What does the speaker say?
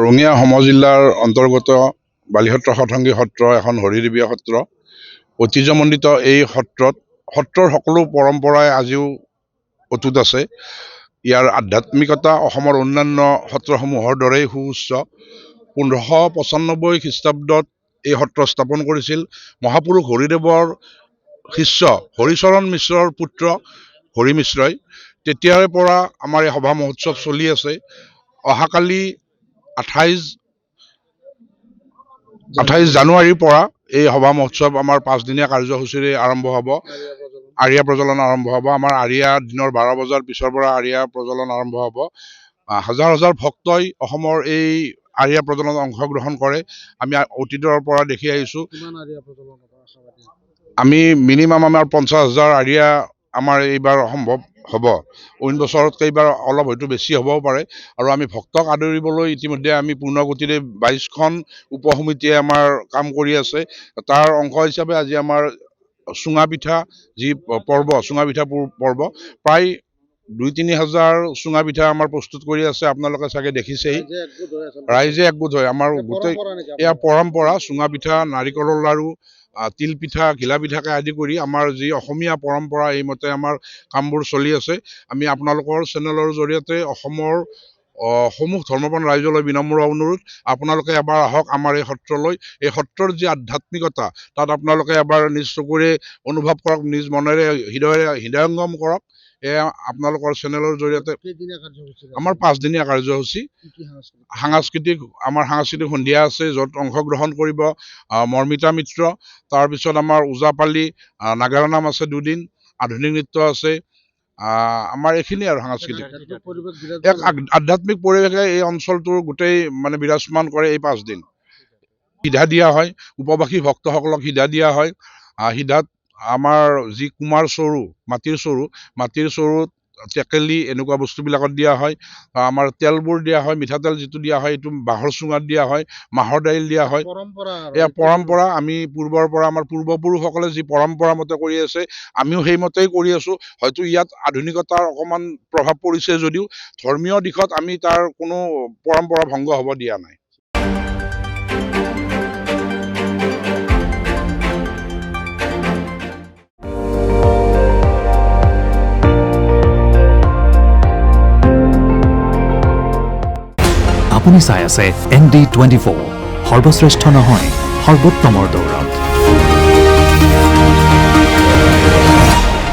ৰঙিয়া সমজিল্লাৰ অন্তৰ্গত বালিসত্ৰ সৎসংগী সত্ৰ এখন হৰিদেৱীয় সত্ৰ। ঐতিহ্যমণ্ডিত এই সত্ৰৰ সকলো পৰম্পৰাই আজিও অটুট আছে। ইয়াৰ আধ্যাত্মিকতা অসমৰ অন্যান্য সত্ৰসমূহৰ দৰেই সুউচ্চ। 1595 খ্ৰীষ্টাব্দত এই সত্ৰ স্থাপন কৰিছিল মহাপুৰুষ হৰিদেৱৰ শিষ্য হৰিচৰণ মিশ্ৰৰ পুত্ৰ হৰি মিশ্ৰই। তেতিয়াৰে পৰা আমাৰ এই সভা মহোৎসৱ চলি আছে। অহাকালি 28 জানুৱাৰীৰ পৰা এই সভা মহোৎসৱ আমাৰ 5 দিনীয়া কাৰ্যসূচীৰে আৰম্ভ হ'ব। আৰিয়া প্ৰজ্বলন আৰম্ভ হ'ব। আমাৰ আৰিয়া দিনৰ 12 বজাৰ পিছৰ পৰা আৰিয়া প্ৰজ্বলন আৰম্ভ হ'ব। হাজাৰ হাজাৰ ভক্তই অসমৰ এই আৰিয়া প্ৰজ্বলনত অংশগ্ৰহণ কৰে। আমি অতীতৰ পৰা দেখি আহিছোঁ। আমি মিনিমাম আমাৰ 50,000 আৰিয়া আমাৰ এইবাৰ সম্ভৱ হ'ব। অইন বছৰতকৈ এইবাৰ অলপ হয়তো বেছি হ'বও পাৰে। আৰু আমি ভক্তক আদৰিবলৈ ইতিমধ্যে আমি পূৰ্ণগতিৰে 22খন উপসমিতিয়ে আমাৰ কাম কৰি আছে। তাৰ অংশ হিচাপে আজি আমাৰ চুঙা পিঠা যি পৰ্ব, চুঙা পিঠা পৰ্ব, প্ৰায় 2-3 হাজাৰ চুঙা পিঠা আমাৰ প্ৰস্তুত কৰি আছে। আপোনালোকে চাগে দেখিছেই, ৰাইজে একগোট হয়। আমাৰ গোটেই এয়া পৰম্পৰা। চুঙা পিঠা, নাৰিকলৰ লাড়ু, তিল পিঠা, ঘিলা পিঠাকে আদি কৰি আমাৰ যি অসমীয়া পৰম্পৰা, এইমতে আমাৰ কামবোৰ চলি আছে। আমি আপোনালোকৰ চেনেলৰ জৰিয়তে অসমৰ সমূহ ধৰ্মপ্ৰাণ ৰাইজলৈ বিনম্ৰ অনুৰোধ, আপোনালোকে এবাৰ আহক আমাৰ এই সত্ৰলৈ। এই সত্ৰৰ যি আধ্যাত্মিকতা তাত আপোনালোকে এবাৰ নিজ চকুৰে অনুভৱ কৰক, নিজ মনেৰে হৃদয়ংগম কৰক। এয়া আপোনালোকৰ চেনেলৰ জৰিয়তে আমাৰ 5 দিনীয়া কাৰ্যসূচী। আমাৰ সাংস্কৃতিক সন্ধিয়া আছে, য'ত অংশগ্ৰহণ কৰিব মৰ্মিতা মিত্ৰ। তাৰপিছত আমাৰ ওজাপালি, নাগাৰা নাম আছে 2 দিন, আধুনিক নৃত্য আছে। আমাৰ এইখিনি আৰু সাংস্কৃতিক এক আধ্যাত্মিক পৰিৱেশে এই অঞ্চলটোৰ গোটেই বিৰাজমান কৰে। এই 5 দিন সিধা দিয়া হয়, উপবাসী ভক্তসকলক সিধা দিয়া হয়। সিধাত আমাৰ যি কুমাৰ চৰু, মাটিৰ চৰুত টেকেলি এনেকুৱা বস্তুবিলাকত দিয়া হয়। আমাৰ তেলবোৰ দিয়া হয়, মিঠাতেল যিটো দিয়া হয় এইটো বাঁহৰ চুঙাত দিয়া হয়, মাহৰ দাইল দিয়া হয়। এয়া পৰম্পৰা। আমি পূৰ্বৰ পৰা আমাৰ পূৰ্বপুৰুষসকলে যি পৰম্পৰা মতে কৰি আছে, আমিও সেইমতেই কৰি আছো। হয়তো ইয়াত আধুনিকতাৰ অকণমান প্ৰভাৱ পৰিছে যদিও ধৰ্মীয় দিশত আমি তাৰ কোনো পৰম্পৰা ভংগ হ'ব দিয়া নাই। আপুনি চাই আছে ND24, সৰ্বশ্ৰেষ্ঠ নহয়, সৰ্বোত্তমৰ দৌৰ।